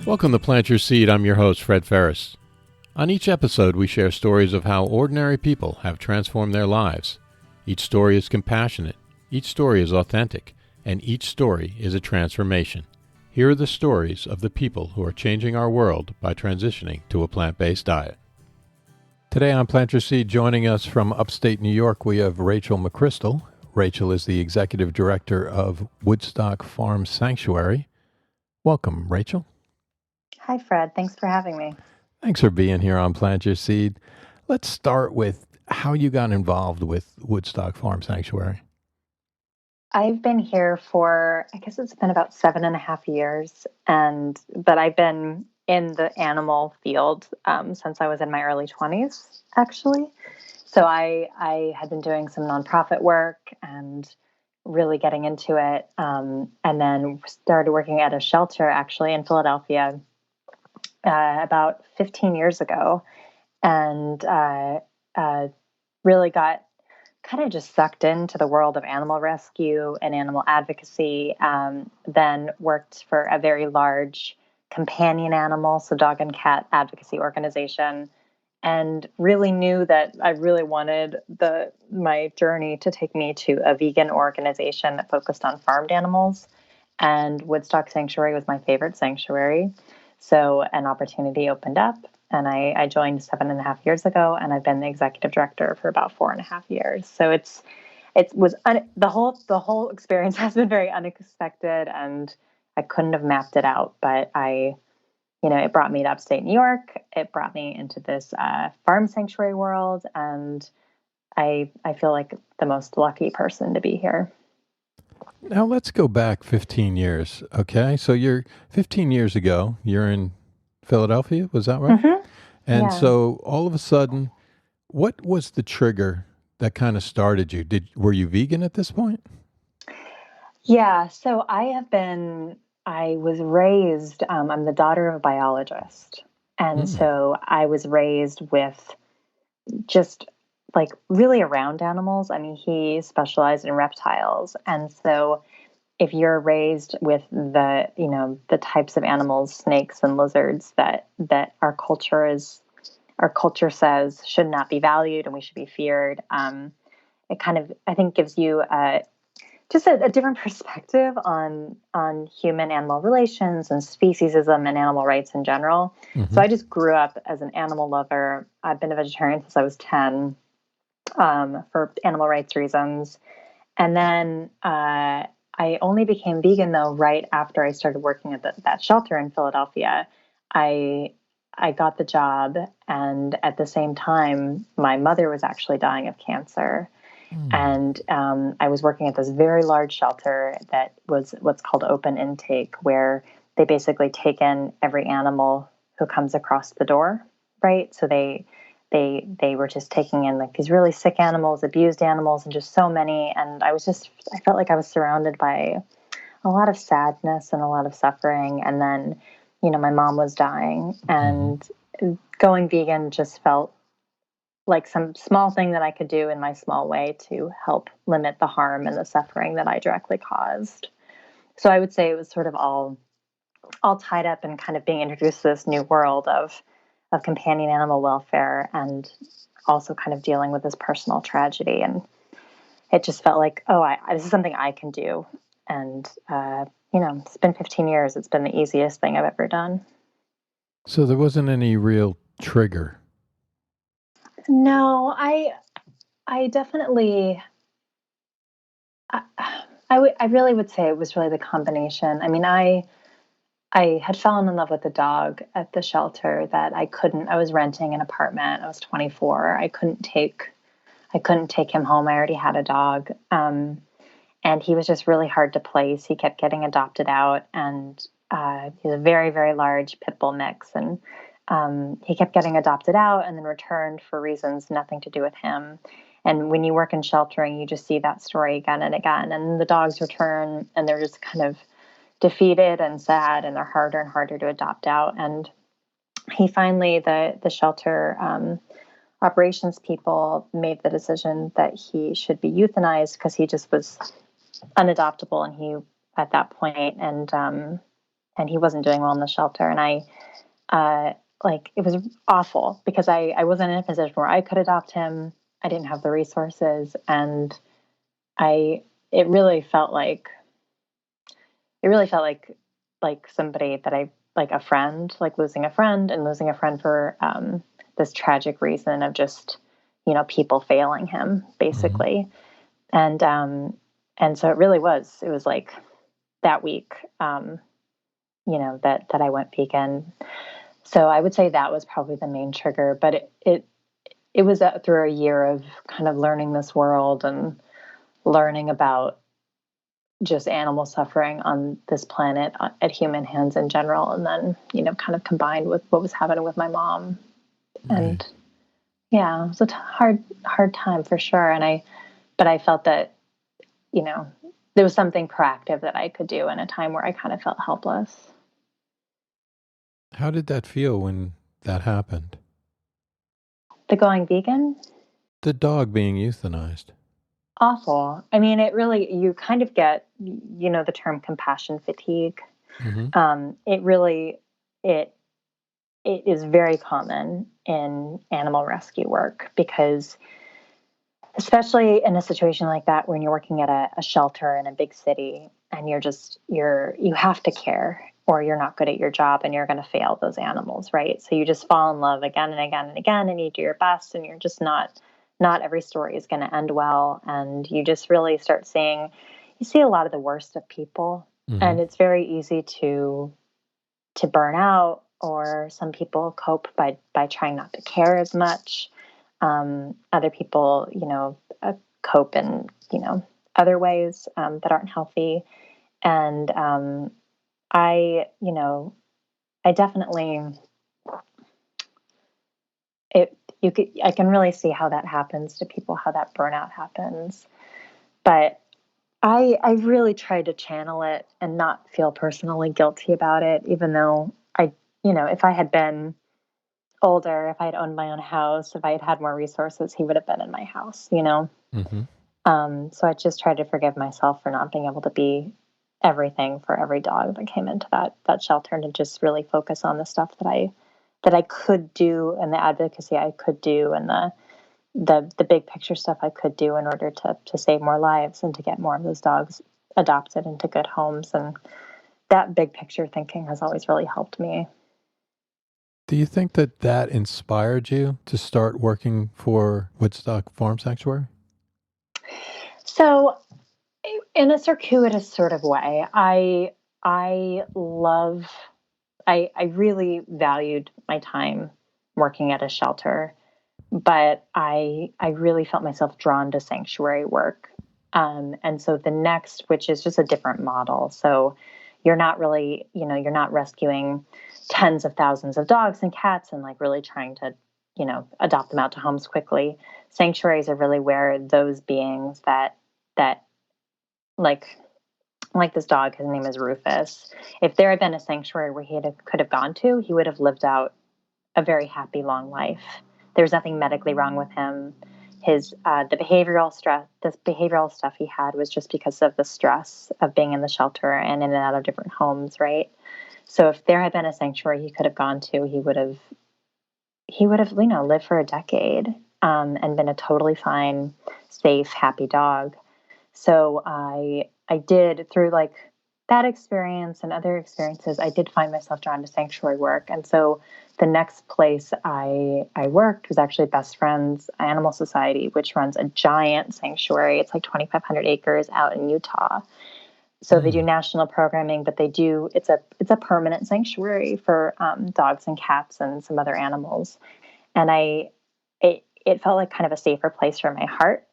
Welcome to Plant Your Seed. I'm your host, Fred Ferris. On each episode, we share stories of how ordinary people have transformed their lives. Each story is compassionate, each story is authentic, and each story is a transformation. Here are the stories of the people who are changing our world by transitioning to a plant-based diet. Today on Plant Your Seed, joining us from upstate New York, we have Rachel McCrystal. Rachel is the executive director of Woodstock Farm Sanctuary. Welcome, Rachel. Hi, Fred. Thanks for having me. Thanks for being here on Plant Your Seed. Let's start with how you got involved with Woodstock Farm Sanctuary. I've been here for, I guess it's been about 7.5 years, but I've been in the animal field since I was in my early 20s, actually. So I had been doing some nonprofit work and really getting into it, and then started working at a shelter, actually, in Philadelphia about 15 years ago, and really got kind of just sucked into the world of animal rescue and animal advocacy. Then worked for a very large companion animal, so dog and cat advocacy organization, and really knew that I really wanted my journey to take me to a vegan organization that focused on farmed animals. And Woodstock Sanctuary was my favorite sanctuary. So an opportunity opened up, and I joined 7.5 years ago, and I've been the executive director for about 4.5 years. So the whole experience has been very unexpected, and I couldn't have mapped it out. But it brought me to upstate New York. It brought me into this farm sanctuary world, and I feel like the most lucky person to be here. Now let's go back 15 years, okay? So you're 15 years ago, you're in Philadelphia, was that right? Mm-hmm. And Yeah. so all of a sudden, what was the trigger that kind of started you? Were you vegan at this point? Yeah, so I was raised, I'm the daughter of a biologist. And so I was raised with just like really around animals. I mean, he specialized in reptiles. And so if you're raised with the types of animals, snakes and lizards that our culture says should not be valued and we should be feared, it kind of, I think, gives you just a different perspective on human animal relations and speciesism and animal rights in general. Mm-hmm. So I just grew up as an animal lover. I've been a vegetarian since I was 10 for animal rights reasons. And then I only became vegan, though, right after I started working at that shelter in Philadelphia. I got the job, and at the same time, my mother was actually dying of cancer. And I was working at this very large shelter that was what's called open intake, where they basically take in every animal who comes across the door, right? So they were just taking in like these really sick animals, abused animals, and just so many. And I felt like I was surrounded by a lot of sadness and a lot of suffering. And then, my mom was dying, and going vegan just felt like some small thing that I could do in my small way to help limit the harm and the suffering that I directly caused. So I would say it was sort of all tied up and kind of being introduced to this new world of companion animal welfare, and also kind of dealing with this personal tragedy. And it just felt like, this is something I can do. And, it's been 15 years. It's been the easiest thing I've ever done. So there wasn't any real trigger? No, I definitely, I really would say it was really the combination. I mean, I had fallen in love with a dog at the shelter that I was renting an apartment. I was 24. I couldn't take him home. I already had a dog. And he was just really hard to place. He kept getting adopted out, and he's a very, very large pit bull mix. And he kept getting adopted out and then returned for reasons nothing to do with him. And when you work in sheltering, you just see that story again and again. And the dogs return, and they're just kind of defeated and sad, and they're harder and harder to adopt out. And he finally, the shelter operations people made the decision that he should be euthanized because he just was unadoptable, and he at that point, and and he wasn't doing well in the shelter. And it was awful because I wasn't in a position where I could adopt him. I didn't have the resources, and it really felt like somebody that like a friend, like losing a friend for this tragic reason of just, people failing him basically. Mm-hmm. And so it was like that week, that I went vegan. So I would say that was probably the main trigger, but it was through a year of kind of learning this world and learning about just animal suffering on this planet at human hands in general. And then, kind of combined with what was happening with my mom. Right. And yeah, it was a hard time for sure. But I felt that, there was something proactive that I could do in a time where I kind of felt helpless. How did that feel when that happened? The going vegan? The dog being euthanized. Awful. I mean, you kind of get, the term compassion fatigue. Mm-hmm. It is very common in animal rescue work because, especially in a situation like that, when you're working at a shelter in a big city and you have to care or you're not good at your job and you're going to fail those animals, right? So you just fall in love again and again and again, and you do your best, and you're just not every story is going to end well. And you just really you see a lot of the worst of people. Mm-hmm. And it's very easy to burn out, or some people cope by trying not to care as much. Other people, cope in, other ways that aren't healthy. And I definitely, I can really see how that happens to people, how that burnout happens. But I really tried to channel it and not feel personally guilty about it, even though if I had been older, if I had owned my own house, if I had had more resources, he would have been in my house, Mm-hmm. So I just tried to forgive myself for not being able to be everything for every dog that came into that shelter, and to just really focus on the stuff that I could do, and the advocacy I could do, and the big picture stuff I could do in order to save more lives and to get more of those dogs adopted into good homes. And that big picture thinking has always really helped me. Do you think that inspired you to start working for Woodstock Farm Sanctuary? So, in a circuitous sort of way, I really valued my time working at a shelter, but I really felt myself drawn to sanctuary work. And so the next, which is just a different model. So you're not really, you're not rescuing tens of thousands of dogs and cats and like really trying to, adopt them out to homes quickly. Sanctuaries are really where those beings that like this dog, his name is Rufus. If there had been a sanctuary where could have gone to, he would have lived out a very happy, long life. There was nothing medically wrong with him. The behavioral stuff he had was just because of the stress of being in the shelter and in and out of different homes, right? So if there had been a sanctuary he could have gone to, he would have, lived for a decade, and been a totally fine, safe, happy dog. So I did, through like that experience and other experiences, I did find myself drawn to sanctuary work. And so the next place I worked was actually Best Friends Animal Society, which runs a giant sanctuary. It's like 2,500 acres out in Utah. So they do national programming, but it's a permanent sanctuary for dogs and cats and some other animals. And it felt like kind of a safer place for my heart,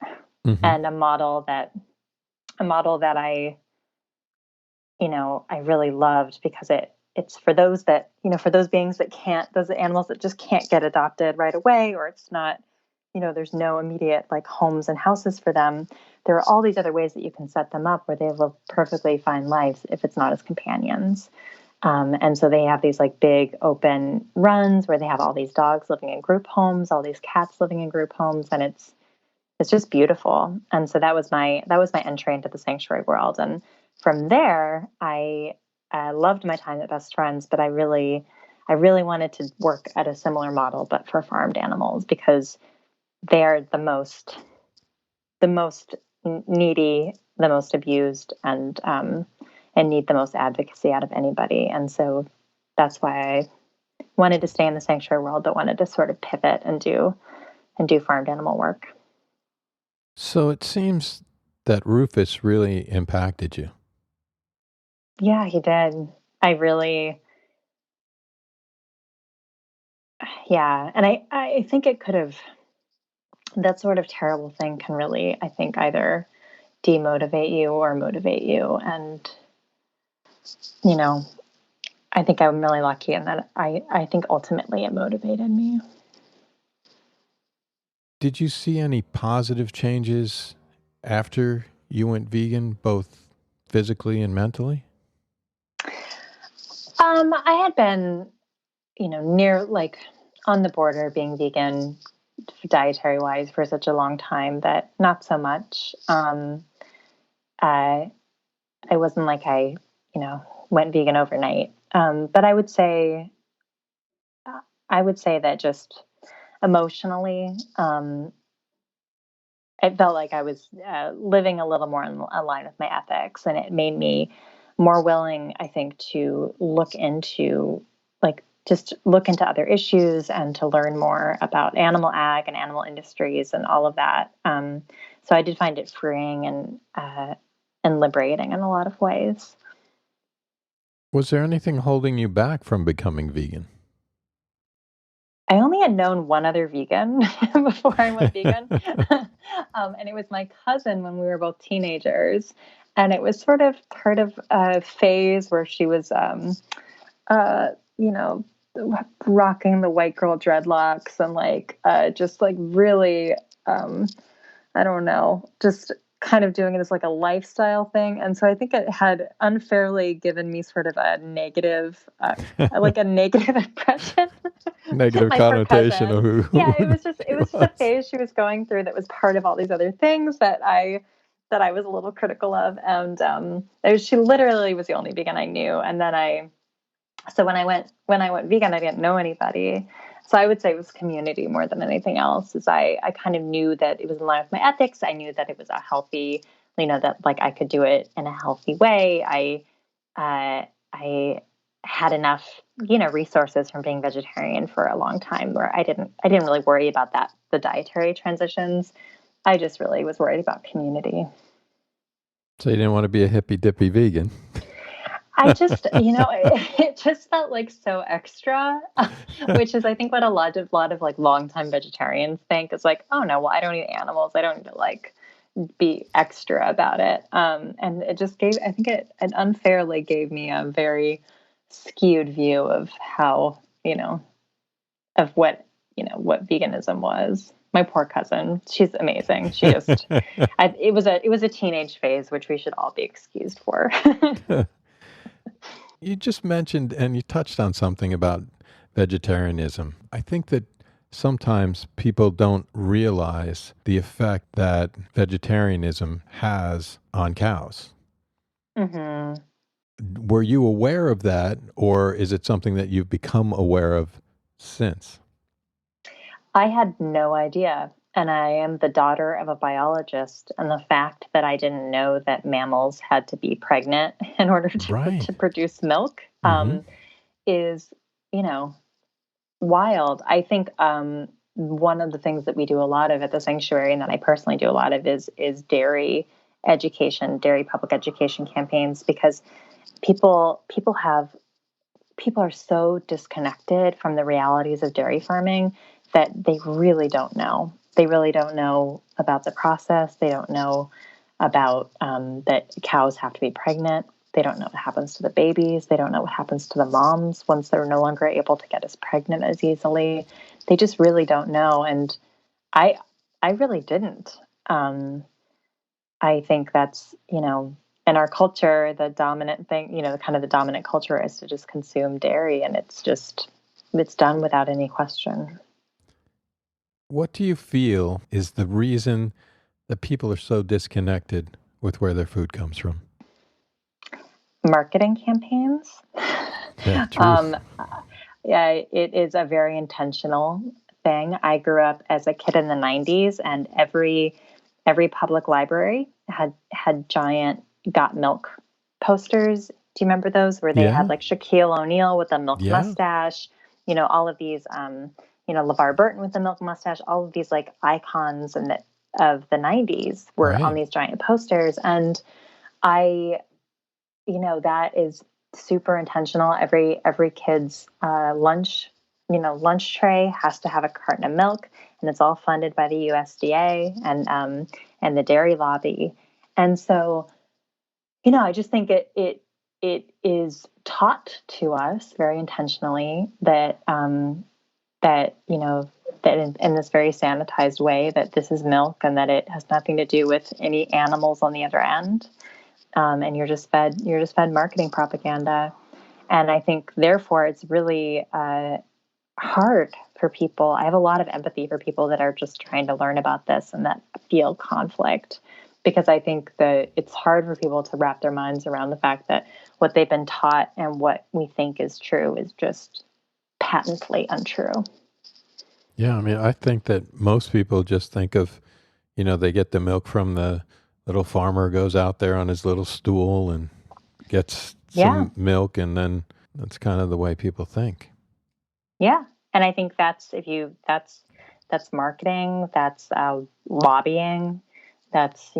mm-hmm. and a model that I really loved, because it's for those that, for those beings that those animals that just can't get adopted right away, or it's not, there's no immediate like homes and houses for them. There are all these other ways that you can set them up where they live perfectly fine lives if it's not as companions. And so they have these like big open runs where they have all these dogs living in group homes, all these cats living in group homes, and it's just beautiful. And so that was my entry into the sanctuary world. And from there, I I loved my time at Best Friends, but I really wanted to work at a similar model, but for farmed animals, because they're the most needy, the most abused, and need the most advocacy out of anybody. And so that's why I wanted to stay in the sanctuary world, but wanted to sort of pivot and do farmed animal work. So it seems that Rufus really impacted you. Yeah, he did. I really, yeah. And I think it could have, that sort of terrible thing can really, I think, either demotivate you or motivate you. And, you know, I think I'm really lucky in that I think ultimately it motivated me. Did you see any positive changes after you went vegan, both physically and mentally? I had been, near like on the border of being vegan dietary wise for such a long time that not so much. I wasn't like went vegan overnight. But I would say that just emotionally, it felt like I was living a little more in line with my ethics, and it made me more willing, I think, to look into other issues and to learn more about animal ag and animal industries and all of that. So I did find it freeing and liberating in a lot of ways. Was there anything holding you back from becoming vegan? I only had known one other vegan before I went vegan. And it was my cousin when we were both teenagers. And it was sort of part of a phase where she was, you know, rocking the white girl dreadlocks and just like really, I don't know, just kind of doing it as like a lifestyle thing. And so I think it had unfairly given me sort of a negative, like a negative impression. Negative My poor connotation of cousin. who Yeah, it she was just a was. phase she was going through that was part of all these other things that I was a little critical of. And she literally was the only vegan I knew. And then so when I went vegan, I didn't know anybody. So I would say it was community more than anything else. Is I kind of knew that it was in line with my ethics. I knew that it was a healthy, that like I could do it in a healthy way. I had enough, resources from being vegetarian for a long time where I didn't really worry about the dietary transitions. I just really was worried about community. So you didn't want to be a hippy dippy vegan. I just, it just felt like so extra, which is, I think, what a lot of like longtime vegetarians think is like, oh no, well, I don't eat animals. I don't need to like be extra about it. And it just I think it unfairly gave me a very skewed view of how, of what veganism was. My poor cousin, she's amazing. She just, it was a teenage phase, which we should all be excused for. You just mentioned and you touched on something about vegetarianism. I think that sometimes people don't realize the effect that vegetarianism has on cows. Hmm. Were you aware of that, or is it something that you've become aware of since? I had no idea. And I am the daughter of a biologist. And the fact that I didn't know that mammals had to be pregnant in order Right. to produce milk Hmm. is, you know, wild. I think one of the things that we do a lot of at the sanctuary, and that I personally do a lot of, is dairy education, dairy public education campaigns, because people are so disconnected from the realities of dairy farming that they really don't know. They really don't know about the process. They don't know about that cows have to be pregnant. They don't know what happens to the babies. They don't know what happens to the moms once they're no longer able to get as pregnant as easily. They just really don't know. And I, I really didn't. Um, I think that's, in our culture, the dominant thing, kind of the dominant culture is to just consume dairy. And it's done without any question. What do you feel is the reason that people are so disconnected with where their food comes from? marketing campaigns. Yeah, truth. um, yeah, it is a very intentional thing. I grew up as a kid in the 90s, and every public library had giant Got Milk posters. Do you remember those, where they had Yeah, like Shaquille O'Neal with a milk yeah, mustache? All of these, LeVar Burton with the milk mustache, all of these like icons of the 90s were on right. these giant posters. And I, that is super intentional. Every kid's lunch tray has to have a carton of milk, and it's all funded by the USDA and the dairy lobby. And so, I just think it is taught to us very intentionally that in this very sanitized way, that this is milk and that it has nothing to do with any animals on the other end. And you're just fed marketing propaganda. And I think therefore it's really hard for people. I have a lot of empathy for people that are just trying to learn about this and that feel conflict, because I think that it's hard for people to wrap their minds around the fact that what they've been taught and what we think is true is just patently untrue. Yeah, I mean, I think that most people just think of, they get the milk from the little farmer, goes out there on his little stool and gets Yeah. some milk, and then that's kind of the way people think. Yeah. And I think that's marketing, that's lobbying, that's,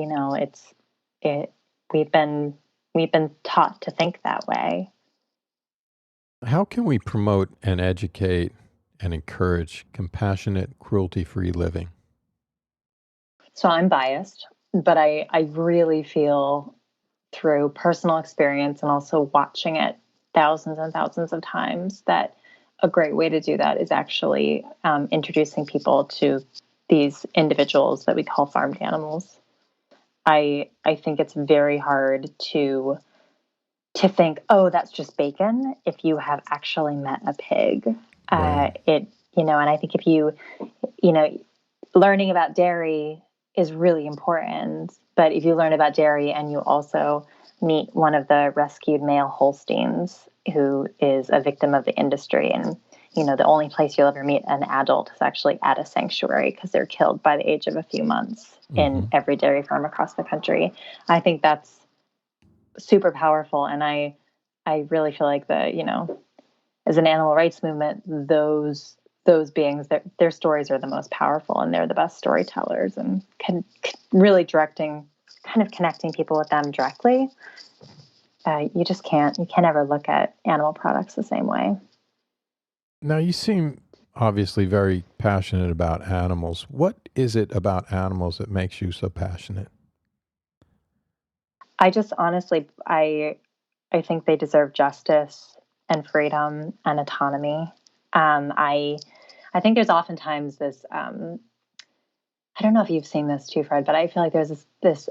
it, we've been, we've been taught to think that way. How can we promote and educate and encourage compassionate, cruelty-free living? So I'm biased, but I really feel through personal experience and also watching it thousands and thousands of times that a great way to do that is actually introducing people to these individuals that we call farmed animals. I think it's very hard to think, oh, that's just bacon, if you have actually met a pig. Right. And I think if you know, learning about dairy is really important. But if you learn about dairy and you also meet one of the rescued male Holsteins who is a victim of the industry, and the only place you'll ever meet an adult is actually at a sanctuary, because they're killed by the age of a few months Mm-hmm. in every dairy farm across the country. I think that's super powerful, and I really feel like as an animal rights movement, those beings, their stories are the most powerful, and they're the best storytellers, and can really kind of connecting people with them directly. You can't ever look at animal products the same way. Now, you seem obviously very passionate about animals. What is it about animals that makes you so passionate? I just honestly, I think they deserve justice and freedom and autonomy. I think there's oftentimes this. I don't know if you've seen this too, Fred, but I feel like there's this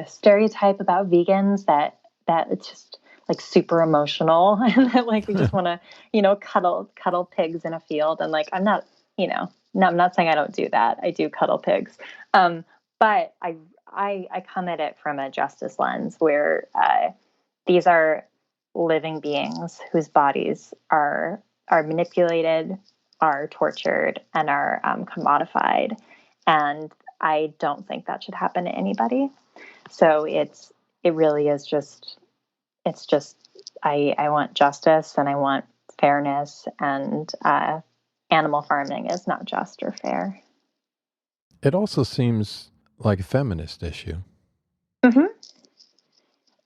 stereotype about vegans that it's just like super emotional and that like we just want to cuddle pigs in a field. And like I'm not saying I don't do that. I do cuddle pigs, but I come at it from a justice lens where these are living beings whose bodies are manipulated, are tortured, and are commodified. And I don't think that should happen to anybody. So it really is just it's just I want justice and I want fairness, and animal farming is not just or fair. It also seems like a feminist issue. Hmm.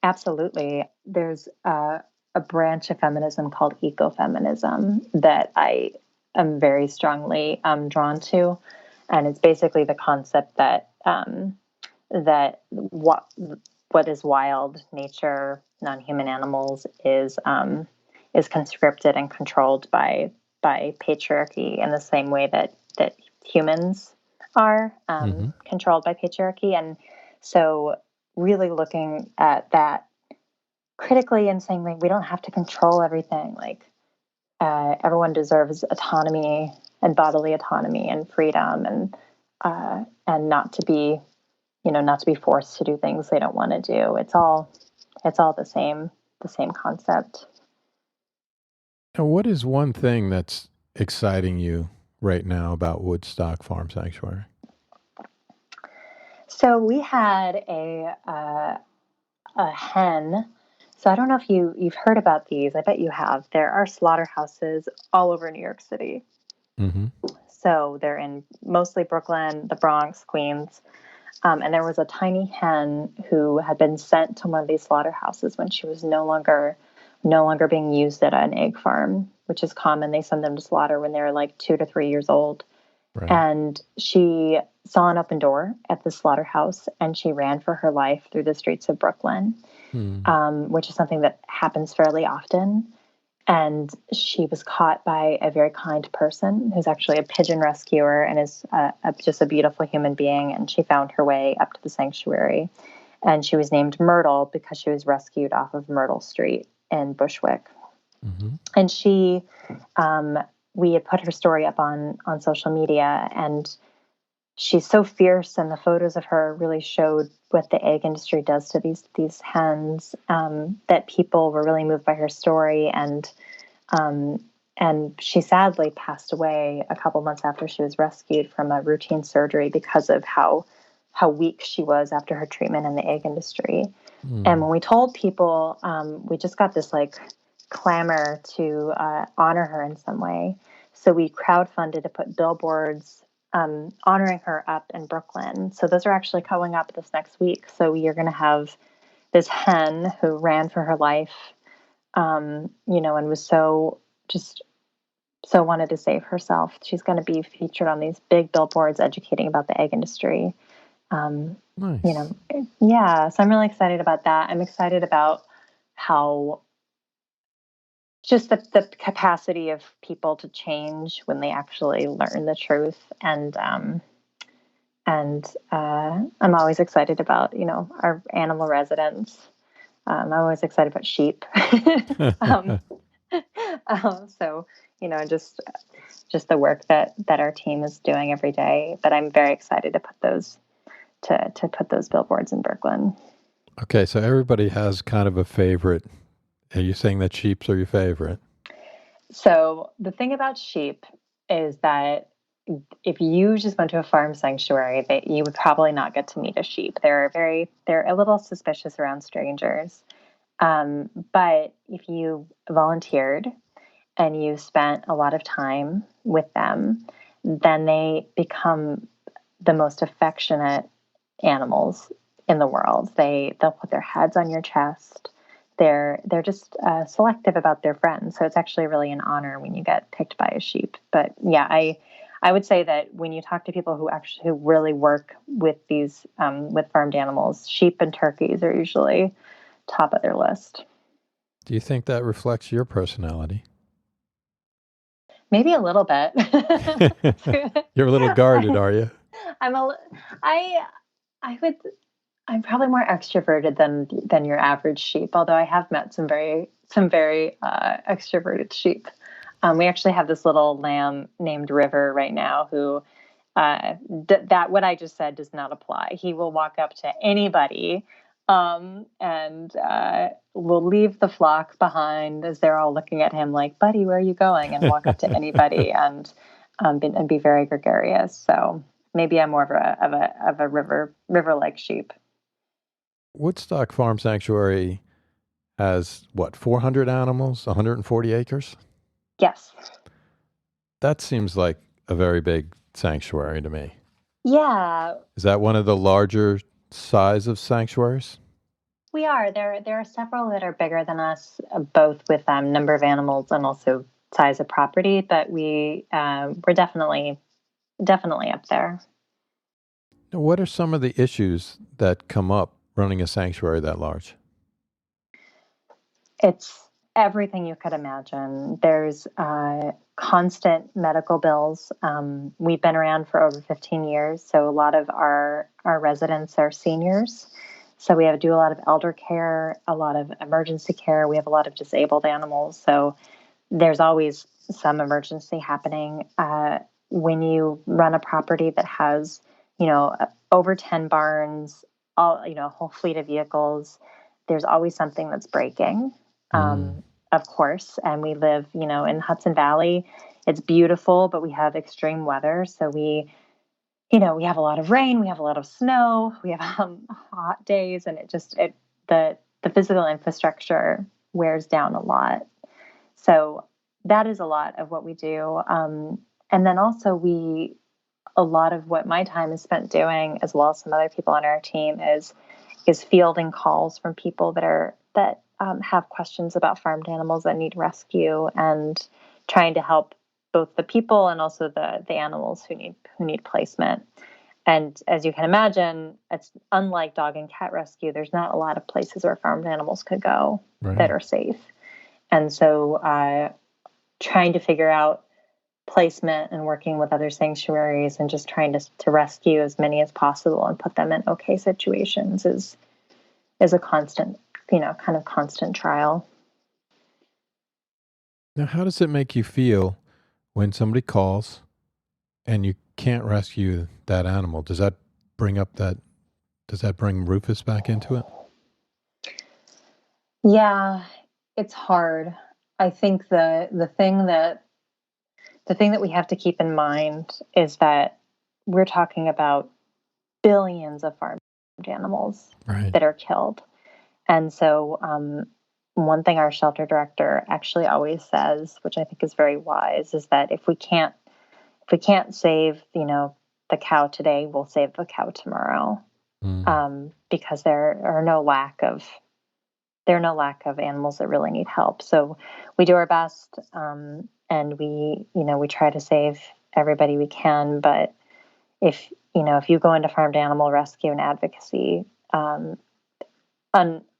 Absolutely. There's a branch of feminism called Eco-Feminism that I am very strongly drawn to, and it's basically the concept that that what is wild, nature, non-human animals, is conscripted and controlled by patriarchy in the same way that humans are Mm-hmm. controlled by patriarchy. And so really looking at that critically and saying, like, we don't have to control everything. Like, everyone deserves autonomy and bodily autonomy and freedom, and not to be forced to do things they don't want to do. it's all the same concept. Now, what is one thing that's exciting you right now about Woodstock Farm Sanctuary? So we had a hen. So I don't know if you've heard about these. I bet you have. There are slaughterhouses all over New York City. Mm-hmm. So they're in mostly Brooklyn, the Bronx, Queens. And there was a tiny hen who had been sent to one of these slaughterhouses when she was no longer being used at an egg farm, which is common. They send them to slaughter when they're like 2 to 3 years old. Right. And she saw an open door at the slaughterhouse, and she ran for her life through the streets of Brooklyn, which is something that happens fairly often. And she was caught by a very kind person who's actually a pigeon rescuer and is just a beautiful human being. And she found her way up to the sanctuary. And she was named Myrtle because she was rescued off of Myrtle Street in Bushwick. Mm-hmm. And she, we had put her story up on social media, and she's so fierce, and the photos of her really showed what the egg industry does to these hens, that people were really moved by her story. And she sadly passed away a couple months after she was rescued from a routine surgery because of how weak she was after her treatment in the egg industry. And when we told people, we just got this like clamor to honor her in some way. So we crowdfunded to put billboards honoring her up in Brooklyn. So those are actually coming up this next week. So you're going to have this hen who ran for her life, and was so wanted to save herself. She's going to be featured on these big billboards educating about the egg industry. Nice. Yeah. So I'm really excited about that. I'm excited about how just the capacity of people to change when they actually learn the truth. And I'm always excited about, our animal residents. I'm always excited about sheep. So, just the work that our team is doing every day. But I'm very excited to put those billboards in Brooklyn. Okay, so everybody has kind of a favorite. Are you saying that sheeps are your favorite? So the thing about sheep is that if you just went to a farm sanctuary, that you would probably not get to meet a sheep. They're a little suspicious around strangers. But if you volunteered and you spent a lot of time with them, then they become the most affectionate animals in the world. They'll put their heads on your chest. They're just selective about their friends. So it's actually really an honor when you get picked by a sheep. But yeah, I would say that when you talk to people who really work with these with farmed animals, sheep and turkeys are usually top of their list. Do you think that reflects your personality? Maybe a little bit. You're a little guarded, are you? I'm probably more extroverted than your average sheep, although I have met some very extroverted sheep. We actually have this little lamb named River right now who that what I just said does not apply. He will walk up to anybody and will leave the flock behind as they're all looking at him like, "Buddy, where are you going?" and walk up to anybody and be very gregarious. So maybe I'm more of a river-like sheep. Woodstock Farm Sanctuary has, 400 animals, 140 acres? Yes. That seems like a very big sanctuary to me. Yeah. Is that one of the larger size of sanctuaries? We are. There are several that are bigger than us, both with number of animals and also size of property, but we're definitely up there. Now, what are some of the issues that come up running a sanctuary that large? It's everything you could imagine. There's constant medical bills. We've been around for over 15 years, so a lot of our residents are seniors. So we have to do a lot of elder care, a lot of emergency care. We have a lot of disabled animals. So there's always some emergency happening. When you run a property that has, over 10 barns, a whole fleet of vehicles, there's always something that's breaking, of course. And we live, in Hudson Valley. It's beautiful, but we have extreme weather. So we have a lot of rain, we have a lot of snow, we have hot days, and the physical infrastructure wears down a lot. So that is a lot of what we do. And then also a lot of what my time is spent doing, as well as some other people on our team, is fielding calls from people that have questions about farmed animals that need rescue, and trying to help both the people and also the animals who need placement. And as you can imagine, it's unlike dog and cat rescue. There's not a lot of places where farmed animals could go that are safe. And so trying to figure out placement and working with other sanctuaries and just trying to rescue as many as possible and put them in okay situations is a constant, kind of constant trial. Now, how does it make you feel when somebody calls and you can't rescue that animal? Does that bring Rufus back into it? Yeah, it's hard. I think the thing that we have to keep in mind is that we're talking about billions of farmed animals that are killed. And so one thing our shelter director actually always says, which I think is very wise, is that if we can't save, the cow today, we'll save the cow tomorrow. Because there are no lack of animals that really need help. So we do our best, and we try to save everybody we can. But if you go into farmed animal rescue and advocacy,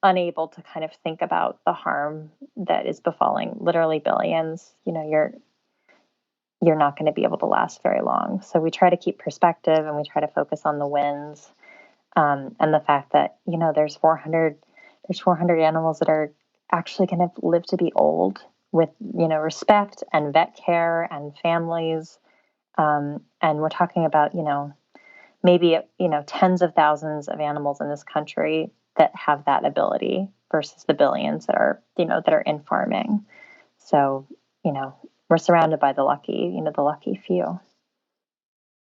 unable to kind of think about the harm that is befalling literally billions, you're not going to be able to last very long. So we try to keep perspective, and we try to focus on the wins, and the fact that there's 400 animals that are actually going to live to be old with respect and vet care and families, and we're talking about maybe tens of thousands of animals in this country that have that ability versus the billions that are in farming. So we're surrounded by the lucky few.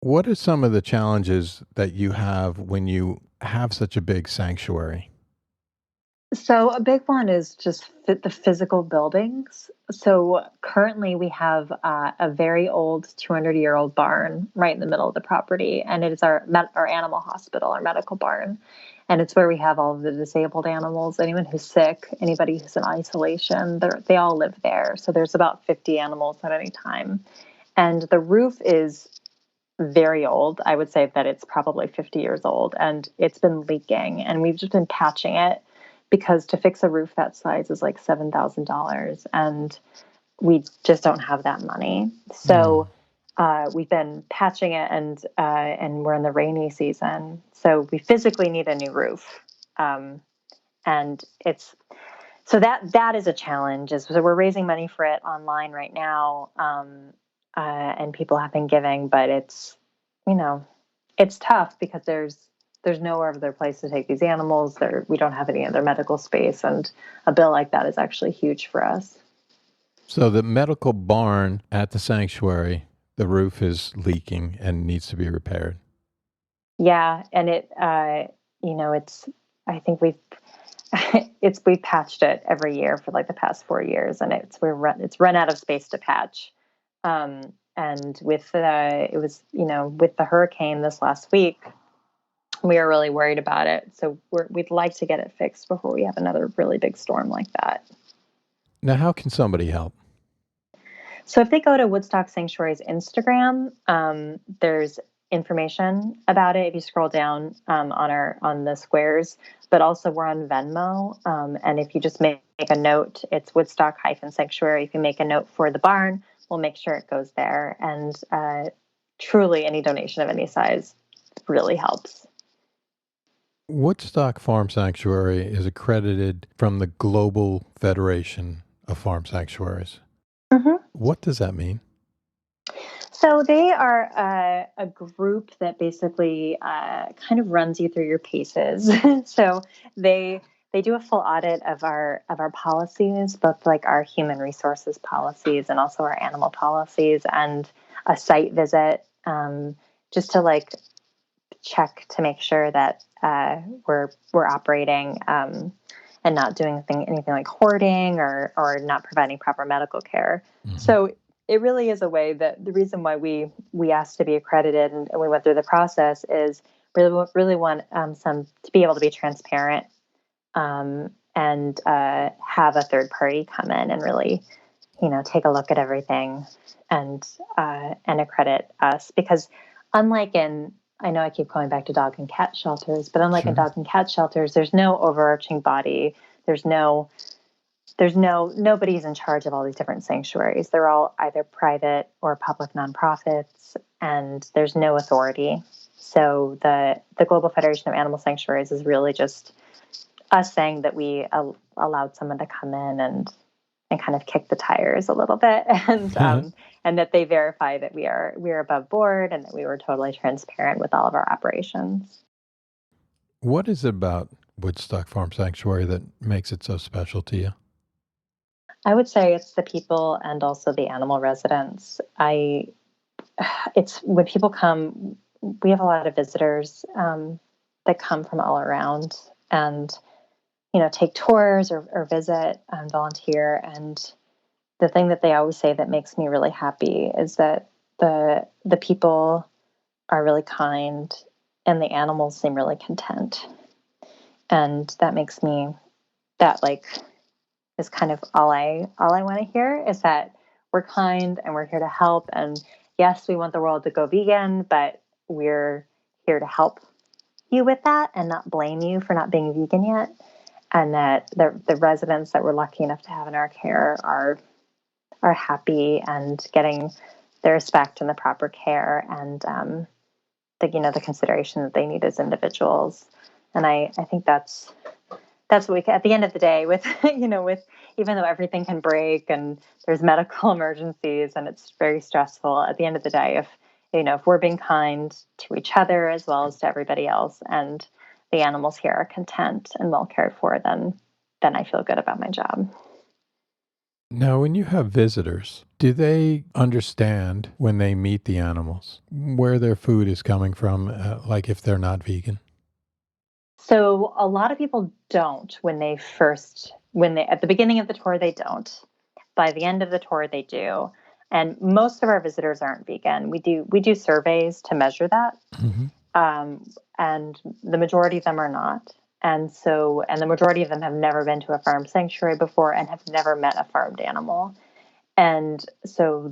What are some of the challenges that you have when you have such a big sanctuary? So a big one is just the physical buildings. So currently we have a very old 200-year-old barn right in the middle of the property, and it is our animal hospital, our medical barn. And it's where we have all of the disabled animals, anyone who's sick, anybody who's in isolation, they all live there. So there's about 50 animals at any time. And the roof is very old. I would say that it's probably 50 years old, and it's been leaking, and we've just been patching it, because to fix a roof that size is like $7,000, and we just don't have that money. So we've been patching it, and we're in the rainy season, so we physically need a new roof, and it's so that is a challenge. So we're raising money for it online right now, and people have been giving, but it's tough because there's no other place to take these animals. We don't have any other medical space, and a bill like that is actually huge for us. So the medical barn at the sanctuary, the roof is leaking and needs to be repaired. Yeah, and I think we've patched it every year for like the past 4 years, and it's run out of space to patch. And with with the hurricane this last week, we are really worried about it. So we'd like to get it fixed before we have another really big storm like that. Now, how can somebody help? So if they go to Woodstock Sanctuary's Instagram, there's information about it if you scroll down on the squares, but also we're on Venmo. And if you just make a note, it's Woodstock-Sanctuary. If you make a note for the barn, we'll make sure it goes there. And truly, any donation of any size really helps. Woodstock Farm Sanctuary is accredited from the Global Federation of Farm Sanctuaries. Mm-hmm. What does that mean? So they are a group that basically kind of runs you through your paces. So they they do a full audit of our policies, both like our human resources policies and also our animal policies, and a site visit, just to like check to make sure that we're operating and not doing anything like hoarding or not providing proper medical care. Mm-hmm. So it really is a way that the reason why we asked to be accredited and we went through the process is really want some to be able to be transparent and have a third party come in and really, take a look at everything and accredit us. Because unlike I know I keep going back to dog and cat shelters, but unlike in dog and cat shelters, there's no overarching body. Nobody's in charge of all these different sanctuaries. They're all either private or public nonprofits, and there's no authority. So the Global Federation of Animal Sanctuaries is really just us saying that we allowed someone to come in and kind of kick the tires a little bit, and that they verify that we are above board and that we were totally transparent with all of our operations. What is it about Woodstock Farm Sanctuary that makes it so special to you? I would say it's the people and also the animal residents. It's when people come, we have a lot of visitors that come from all around and take tours or visit and volunteer. And the thing that they always say that makes me really happy is that the people are really kind and the animals seem really content. And that makes me, that is kind of all I want to hear, is that we're kind and we're here to help. And yes, we want the world to go vegan, but we're here to help you with that and not blame you for not being vegan yet. And that the residents that we're lucky enough to have in our care are happy and getting the respect and the proper care and the consideration that they need as individuals. And I think that's what we, at the end of the day, with with even though everything can break and there's medical emergencies and it's very stressful, at the end of the day, if we're being kind to each other as well as to everybody else, and the animals here are content and well cared for, then I feel good about my job. Now, when you have visitors, do they understand when they meet the animals where their food is coming from, like if they're not vegan? So a lot of people don't at the beginning of the tour, they don't. By the end of the tour, they do. And most of our visitors aren't vegan. We do surveys to measure that. Mm-hmm. And the majority of them are not. And the majority of them have never been to a farm sanctuary before and have never met a farmed animal. And so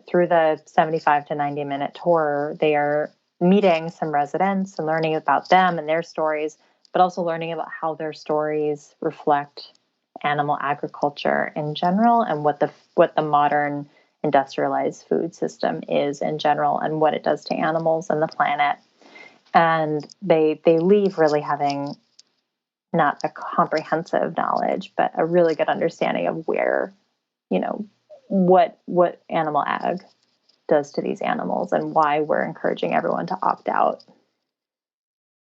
through the 75 to 90 minute tour, they are meeting some residents and learning about them and their stories, but also learning about how their stories reflect animal agriculture in general and what the modern industrialized food system is in general and what it does to animals and the planet. And they leave really having not a comprehensive knowledge, but a really good understanding of where, what animal ag does to these animals and why we're encouraging everyone to opt out.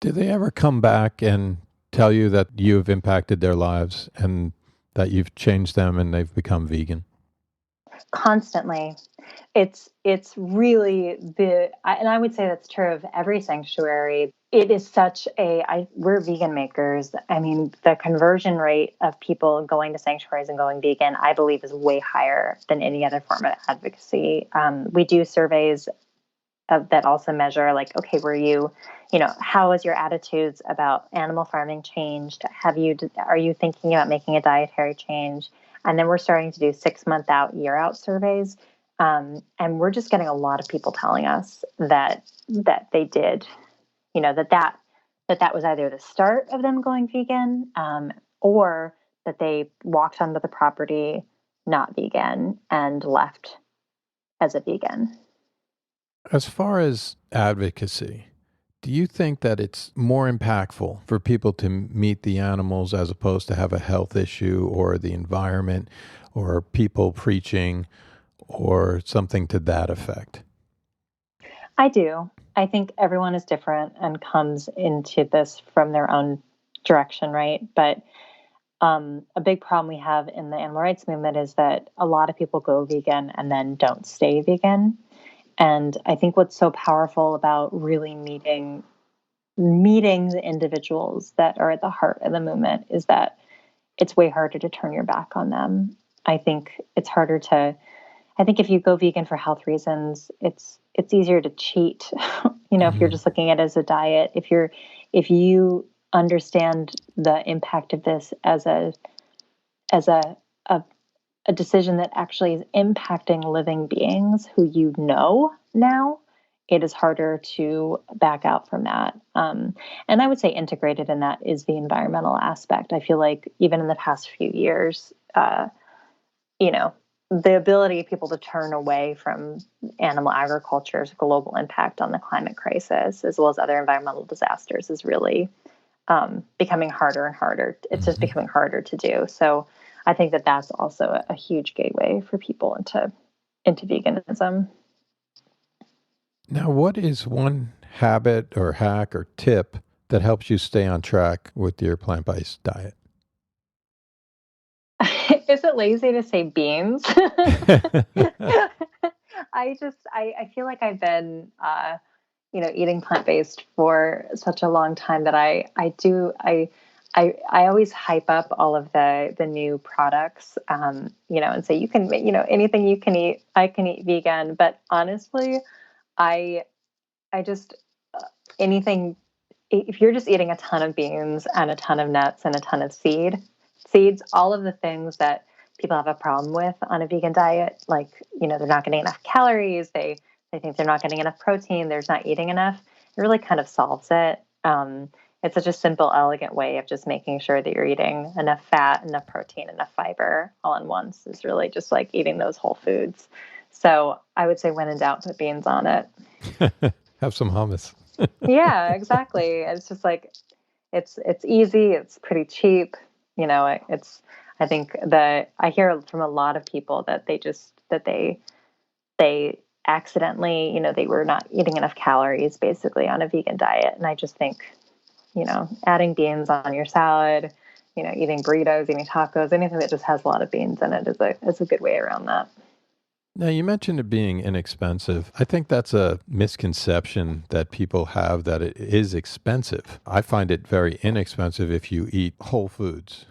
Do they ever come back and tell you that you've impacted their lives and that you've changed them and they've become vegan? Constantly. It's really and I would say that's true of every sanctuary. It is we're vegan makers. I mean, the conversion rate of people going to sanctuaries and going vegan, I believe, is way higher than any other form of advocacy. We do surveys that also measure okay, how has your attitudes about animal farming changed? Are you thinking about making a dietary change? And then we're starting to do 6 month out, year out surveys. And we're just getting a lot of people telling us that they did, that was either the start of them going vegan, or that they walked onto the property not vegan and left as a vegan. As far as advocacy, do you think that it's more impactful for people to meet the animals as opposed to have a health issue or the environment or people preaching or something to that effect? I do. I think everyone is different and comes into this from their own direction, right? But a big problem we have in the animal rights movement is that a lot of people go vegan and then don't stay vegan. And I think what's so powerful about really meeting the individuals that are at the heart of the movement is that it's way harder to turn your back on them. I think it's harder to, I think if you go vegan for health reasons, it's easier to cheat. If you're just looking at it as a diet, if you understand the impact of this as a decision that actually is impacting living beings who now, it is harder to back out from that. And I would say integrated in that is the environmental aspect. I feel like even in the past few years, the ability of people to turn away from animal agriculture's global impact on the climate crisis, as well as other environmental disasters, is really becoming harder and harder. It's just becoming harder to do. So I think that that's also a huge gateway for people into veganism. Now, what is one habit or hack or tip that helps you stay on track with your plant-based diet? Is it lazy to say beans? I feel like I've been, eating plant-based for such a long time that I always hype up all of the new products, and say you can, anything you can eat, I can eat vegan. But honestly, I just, anything, if you're just eating a ton of beans and a ton of nuts and a ton of seeds, all of the things that people have a problem with on a vegan diet, like, they're not getting enough calories. They think they're not getting enough protein. They're not eating enough. It really kind of solves it. It's such a simple, elegant way of just making sure that you're eating enough fat, enough protein, enough fiber all in once. Is really just like eating those whole foods. So I would say when in doubt, put beans on it. Have some hummus. Yeah, exactly. It's just like, it's easy. It's pretty cheap. I think that I hear from a lot of people that they accidentally, they were not eating enough calories basically on a vegan diet. And I just think, adding beans on your salad, eating burritos, eating tacos, anything that just has a lot of beans in it is a good way around that. Now, you mentioned it being inexpensive. I think that's a misconception that people have, that it is expensive. I find it very inexpensive if you eat whole foods.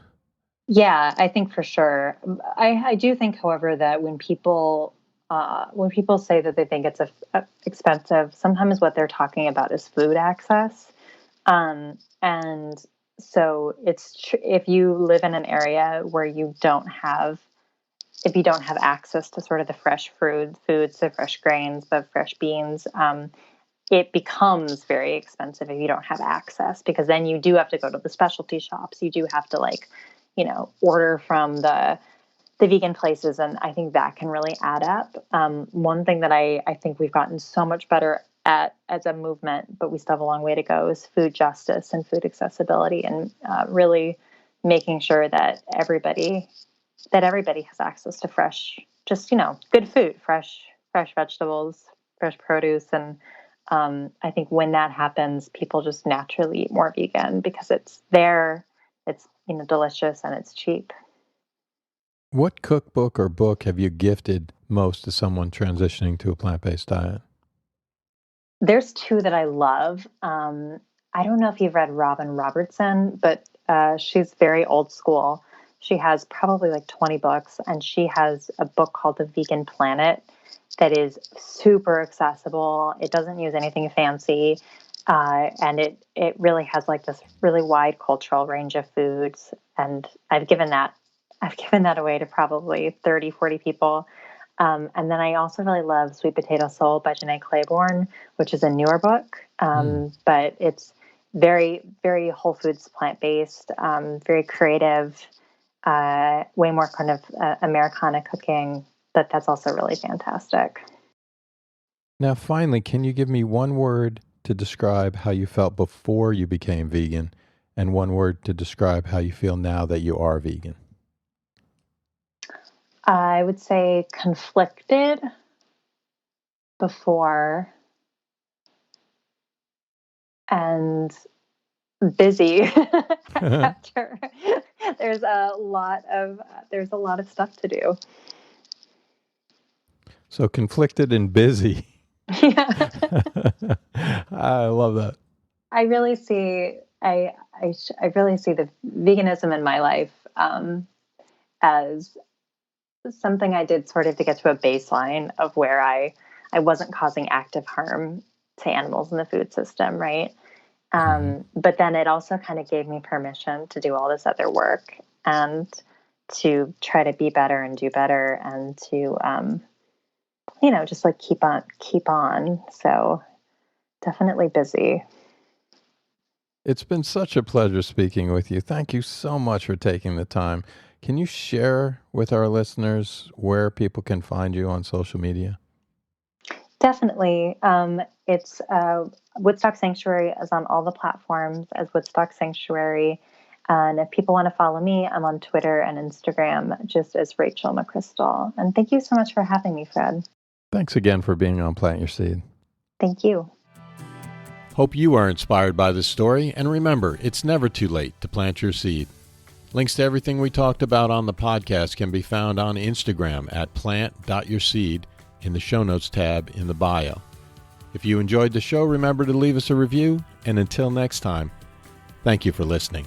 Yeah, I think for sure. I do think, however, that when people say that they think it's expensive, sometimes what they're talking about is food access. And so if you live in an area where if you don't have access to sort of the fresh foods, the fresh grains, the fresh beans, it becomes very expensive if you don't have access, because then you do have to go to the specialty shops. You do have to order from the vegan places. And I think that can really add up. One thing that I think we've gotten so much better at as a movement, but we still have a long way to go, is food justice and food accessibility, and really making sure that everybody has access to fresh, just, good food, fresh vegetables, fresh produce. And I think when that happens, people just naturally eat more vegan because it's there, it's, delicious, and it's cheap. What cookbook or book have you gifted most to someone transitioning to a plant-based diet? There's two that I love. I don't know if you've read Robin Robertson, but she's very old school. She has probably like 20 books, and she has a book called The Vegan Planet that is super accessible. It doesn't use anything fancy. And it really has like this really wide cultural range of foods. And I've given that away to probably 30, 40 people. And then I also really love Sweet Potato Soul by Janae Claiborne, which is a newer book. But it's very, very whole foods, plant-based, very creative, way more kind of Americana cooking. But that's also really fantastic. Now, finally, can you give me one word to describe how you felt before you became vegan, and one word to describe how you feel now that you are vegan? I would say conflicted before, and busy after. there's a lot of stuff to do. So conflicted and busy. Yeah. I love that. I really see the veganism in my life as something I did sort of to get to a baseline of where I wasn't causing active harm to animals in the food system, right? But then it also kind of gave me permission to do all this other work and to try to be better and do better and to, just like keep on. So definitely busy. It's been such a pleasure speaking with you. Thank you so much for taking the time. Can you share with our listeners where people can find you on social media? Definitely. It's Woodstock Sanctuary is on all the platforms as Woodstock Sanctuary. And if people want to follow me, I'm on Twitter and Instagram just as Rachel McCrystal. And thank you so much for having me, Fred. Thanks again for being on Plant Your Seed. Thank you. Hope you are inspired by this story, and remember, it's never too late to plant your seed. Links to everything we talked about on the podcast can be found on Instagram at plant.yourseed in the show notes tab in the bio. If you enjoyed the show, remember to leave us a review, and until next time, thank you for listening.